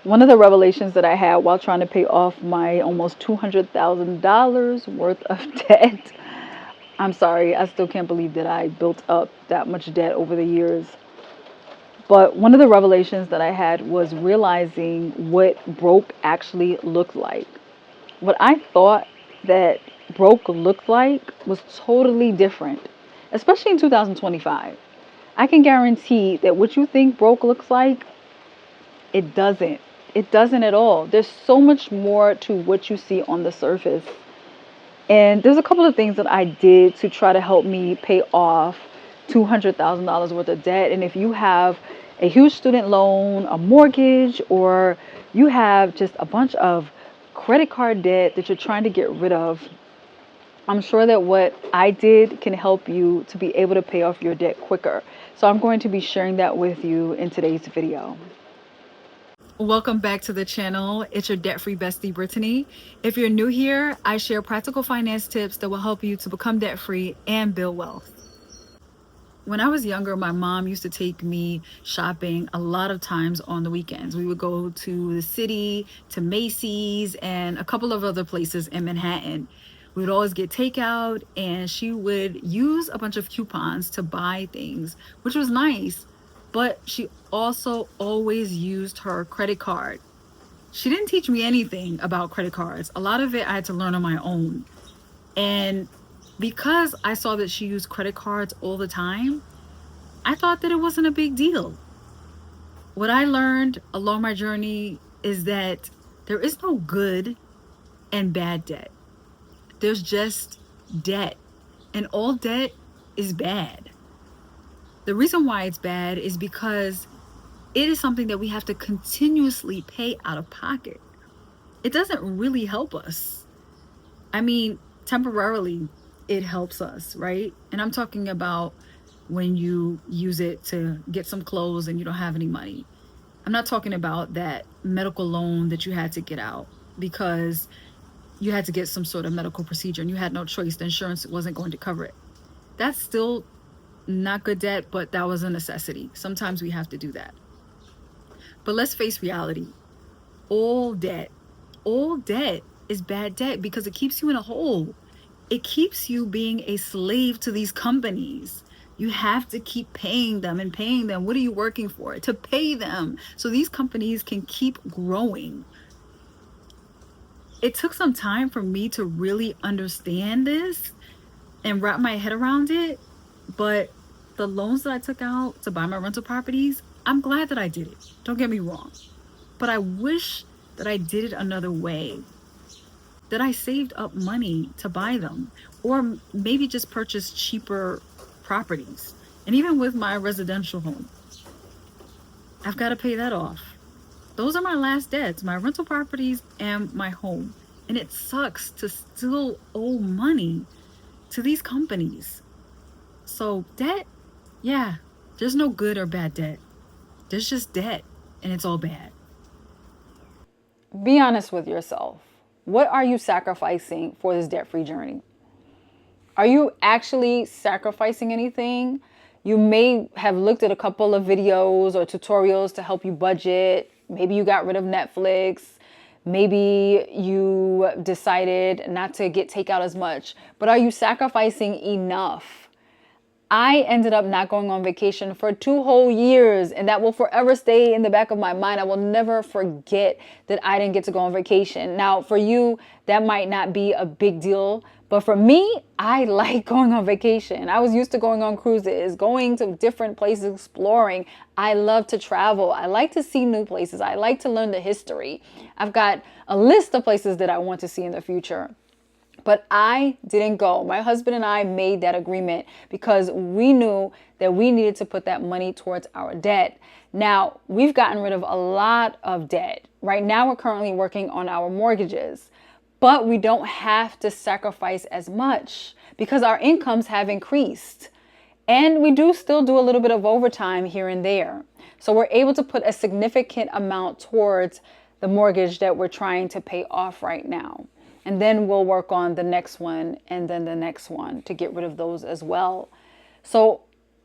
One of the revelations that I had while trying to pay off my almost $200,000 worth of debt. I'm sorry, I still can't believe that I built up that much debt over the years. But one of the revelations that I had was realizing what broke actually looked like. What I thought that broke looked like was totally different, especially in 2025. I can guarantee that what you think broke looks like, it doesn't. It doesn't at all. There's so much more to what you see on the surface. And there's a couple of things that I did to try to help me pay off $200,000 worth of debt. And if you have a huge student loan, a mortgage, or you have just a bunch of credit card debt that you're trying to get rid of, I'm sure that what I did can help you to be able to pay off your debt quicker. So I'm going to be sharing that with you in today's video. Welcome back to the channel. It's your debt-free bestie, Brittany. If you're new here, I share practical finance tips that will help you to become debt-free and build wealth. When I was younger, my mom used to take me shopping a lot of times on the weekends. We would go to the city, to Macy's, and a couple of other places in Manhattan. We would always get takeout, and she would use a bunch of coupons to buy things, which was nice. But she also always used her credit card. She didn't teach me anything about credit cards. A lot of it I had to learn on my own. And because I saw that she used credit cards all the time, I thought that it wasn't a big deal. What I learned along my journey is that there is no good and bad debt. There's just debt, and all debt is bad. The reason why it's bad is because it is something that we have to continuously pay out of pocket. It doesn't really help us. I mean, temporarily, it helps us, right? And I'm talking about when you use it to get some clothes and you don't have any money. I'm not talking about that medical loan that you had to get out because you had to get some sort of medical procedure and you had no choice. The insurance wasn't going to cover it. That's still not good debt, but that was a necessity. Sometimes we have to do that. But let's face reality. All debt is bad debt because it keeps you in a hole. It keeps you being a slave to these companies. You have to keep paying them and paying them. What are you working for? To pay them so these companies can keep growing. It took some time for me to really understand this and wrap my head around it. But the loans that I took out to buy my rental properties, I'm glad that I did it. Don't get me wrong. But I wish that I did it another way. That I saved up money to buy them, or maybe just purchase cheaper properties. And even with my residential home, I've got to pay that off. Those are my last debts, my rental properties and my home. And it sucks to still owe money to these companies. So debt, yeah, there's no good or bad debt. There's just debt, and it's all bad. Be honest with yourself. What are you sacrificing for this debt-free journey? Are you actually sacrificing anything? You may have looked at a couple of videos or tutorials to help you budget. Maybe you got rid of Netflix. Maybe you decided not to get takeout as much. But are you sacrificing enough? I ended up not going on vacation for 2 whole years, and that will forever stay in the back of my mind. I will never forget that I didn't get to go on vacation. Now, for you, that might not be a big deal, but for me, I like going on vacation. I was used to going on cruises, going to different places, exploring. I love to travel. I like to see new places. I like to learn the history. I've got a list of places that I want to see in the future. But I didn't go. My husband and I made that agreement because we knew that we needed to put that money towards our debt. Now, we've gotten rid of a lot of debt. Right now, we're currently working on our mortgages, but we don't have to sacrifice as much because our incomes have increased. And we do still do a little bit of overtime here and there. So we're able to put a significant amount towards the mortgage that we're trying to pay off right now. And then we'll work on the next one and then the next one to get rid of those as well. So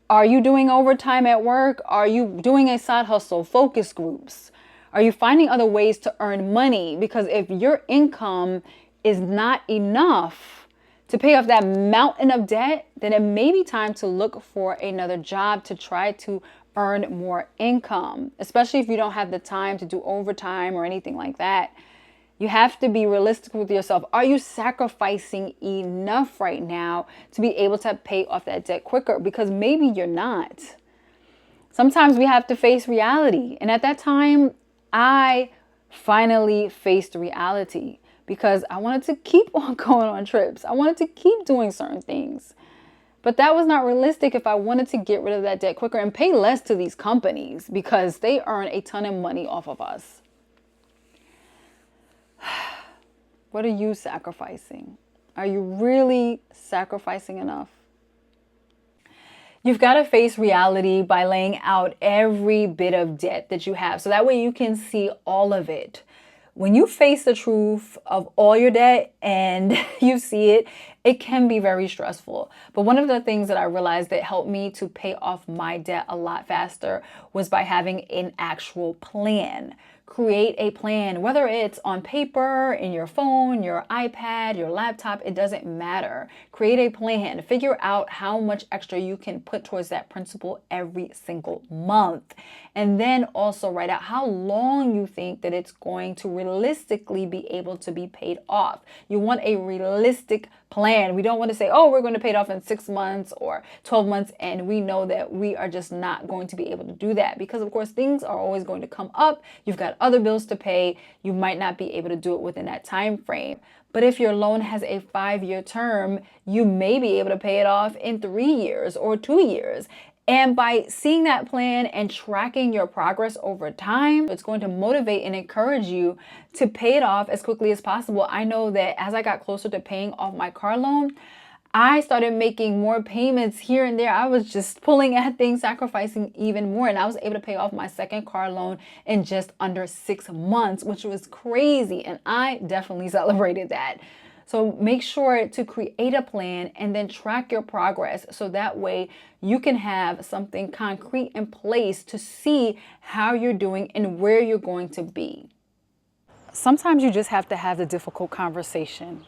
are you doing overtime at work? Are you doing a side hustle, focus groups? Are you finding other ways to earn money? Because if your income is not enough to pay off that mountain of debt, then it may be time to look for another job to try to earn more income, especially if you don't have the time to do overtime or anything like that. You have to be realistic with yourself. Are you sacrificing enough right now to be able to pay off that debt quicker? Because maybe you're not. Sometimes we have to face reality. And at that time, I finally faced reality because I wanted to keep on going on trips. I wanted to keep doing certain things. But that was not realistic if I wanted to get rid of that debt quicker and pay less to these companies because they earn a ton of money off of us. What are you sacrificing? Are you really sacrificing enough? You've got to face reality by laying out every bit of debt that you have so that way you can see all of it. When you face the truth of all your debt and you see it, it can be very stressful. But one of the things that I realized that helped me to pay off my debt a lot faster was by having an actual plan. Create a plan, whether it's on paper, in your phone, your iPad, your laptop, it doesn't matter. Create a plan. Figure out how much extra you can put towards that principal every single month. And then also write out how long you think that it's going to realistically be able to be paid off. You want a realistic plan. We don't want to say, oh, we're going to pay it off in 6 months or 12 months. And we know that we are just not going to be able to do that because, of course, things are always going to come up. You've got other bills to pay. You might not be able to do it within that time frame. But if your loan has a 5-year term, you may be able to pay it off in 3 years or 2 years. And by seeing that plan and tracking your progress over time, it's going to motivate and encourage you to pay it off as quickly as possible. I know that as I got closer to paying off my car loan, I started making more payments here and there. I was just pulling at things, sacrificing even more. And I was able to pay off my second car loan in just under 6 months, which was crazy. And I definitely celebrated that. So make sure to create a plan and then track your progress so that way you can have something concrete in place to see how you're doing and where you're going to be. Sometimes you just have to have the difficult conversation.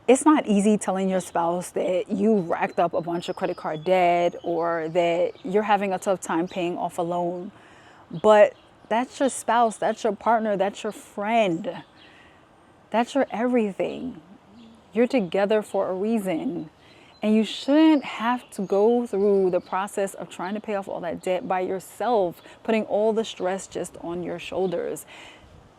It's not easy telling your spouse that you racked up a bunch of credit card debt or that you're having a tough time paying off a loan. But that's your spouse, that's your partner, that's your friend. That's your everything. You're together for a reason. And you shouldn't have to go through the process of trying to pay off all that debt by yourself, putting all the stress just on your shoulders.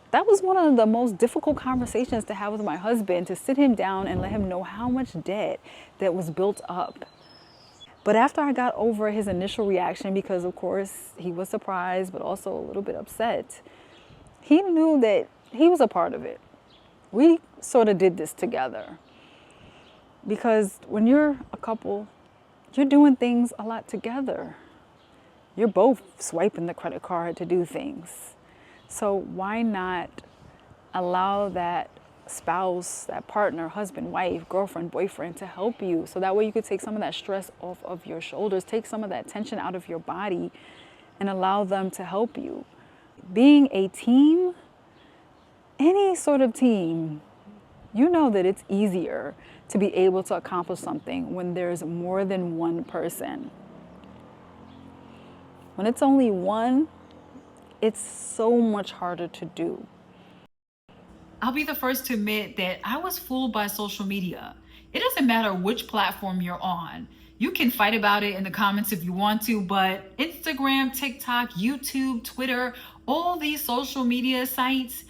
That was one of the most difficult conversations to have with my husband, to sit him down and let him know how much debt that was built up. But after I got over his initial reaction, because of course he was surprised, but also a little bit upset, he knew that he was a part of it. We sort of did this together. Because when you're a couple, you're doing things a lot together. You're both swiping the credit card to do things. So why not allow that spouse, that partner, husband, wife, girlfriend, boyfriend to help you so that way you could take some of that stress off of your shoulders, take some of that tension out of your body and allow them to help you. Being a team, any sort of team, you know that it's easier to be able to accomplish something when there's more than one person. When it's only one, it's so much harder to do. I'll be the first to admit that I was fooled by social media. It doesn't matter which platform you're on. You can fight about it in the comments if you want to, but Instagram, TikTok, YouTube, Twitter, all these social media sites,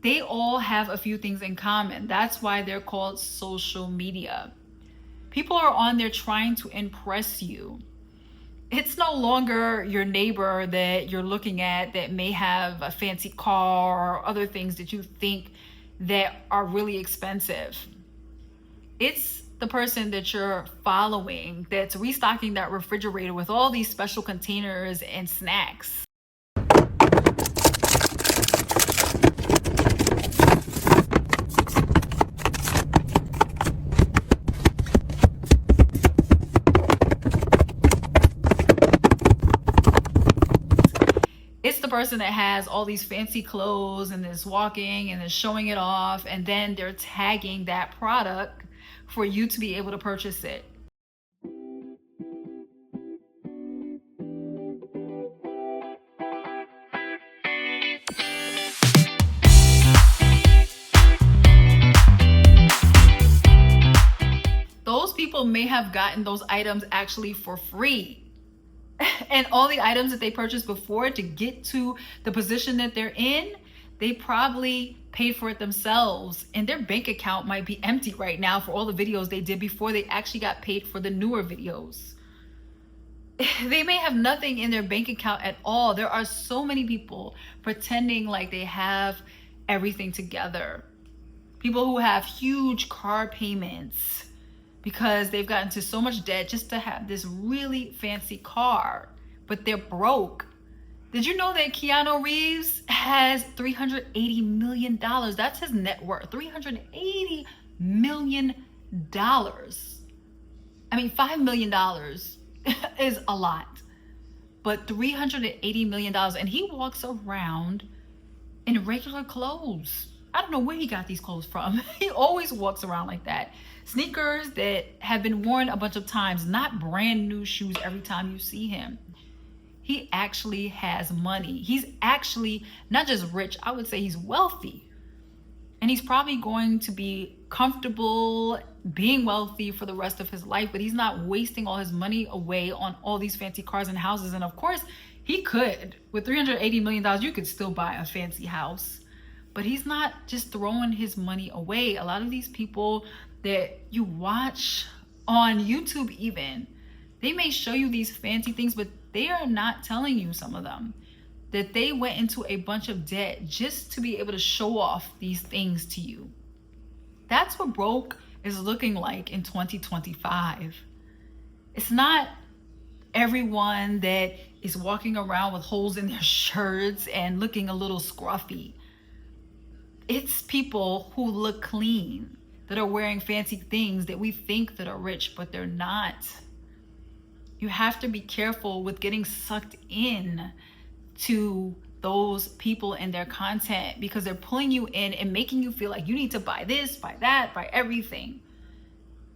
they all have a few things in common. That's why they're called social media. People are on there trying to impress you. It's no longer your neighbor that you're looking at that may have a fancy car or other things that you think that are really expensive. It's the person that you're following that's restocking that refrigerator with all these special containers and snacks. It's the person that has all these fancy clothes and is walking and is showing it off, and then they're tagging that product for you to be able to purchase it. Those people may have gotten those items actually for free. And all the items that they purchased before to get to the position that they're in, they probably paid for it themselves. And their bank account might be empty right now for all the videos they did before they actually got paid for the newer videos. They may have nothing in their bank account at all. There are so many people pretending like they have everything together. People who have huge car payments because they've gotten into so much debt just to have this really fancy car, but they're broke. Did you know that Keanu Reeves has $380 million? That's his net worth, $380 million. I mean, $5 million is a lot, but $380 million, and he walks around in regular clothes. I don't know where he got these clothes from. He always walks around like that. Sneakers that have been worn a bunch of times, not brand new shoes every time you see him. He actually has money. He's actually not just rich, I would say he's wealthy. And he's probably going to be comfortable being wealthy for the rest of his life, but he's not wasting all his money away on all these fancy cars and houses. And of course, he could. With $380 million, you could still buy a fancy house. But he's not just throwing his money away. A lot of these people that you watch on YouTube even, they may show you these fancy things, but they are not telling you, some of them, that they went into a bunch of debt just to be able to show off these things to you. That's what broke is looking like in 2025. It's not everyone that is walking around with holes in their shirts and looking a little scruffy. It's people who look clean, that are wearing fancy things that we think that are rich, but they're not. You have to be careful with getting sucked in to those people and their content, because they're pulling you in and making you feel like you need to buy this, buy that, buy everything.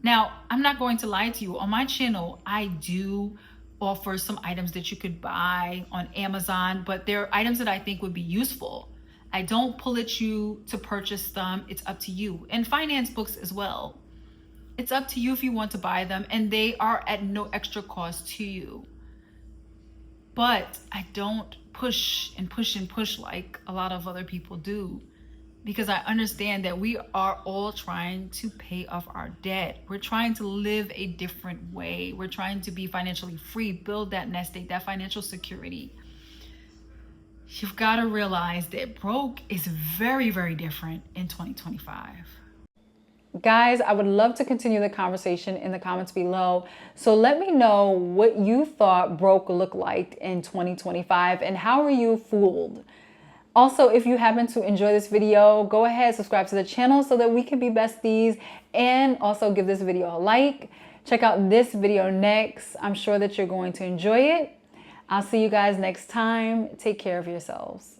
Now, I'm not going to lie to you. On my channel, I do offer some items that you could buy on Amazon, but they're items that I think would be useful. I don't pull at you to purchase them. It's up to you. And finance books as well. It's up to you if you want to buy them, and they are at no extra cost to you. But I don't push and push and push like a lot of other people do, because I understand that we are all trying to pay off our debt. We're trying to live a different way. We're trying to be financially free, build that nest egg, that financial security. You've got to realize that broke is very, very different in 2025. Guys, I would love to continue the conversation in the comments below. So let me know what you thought broke looked like in 2025 and how are you fooled? Also, if you happen to enjoy this video, go ahead, subscribe to the channel so that we can be besties, and also give this video a like. Check out this video next. I'm sure that you're going to enjoy it. I'll see you guys next time. Take care of yourselves.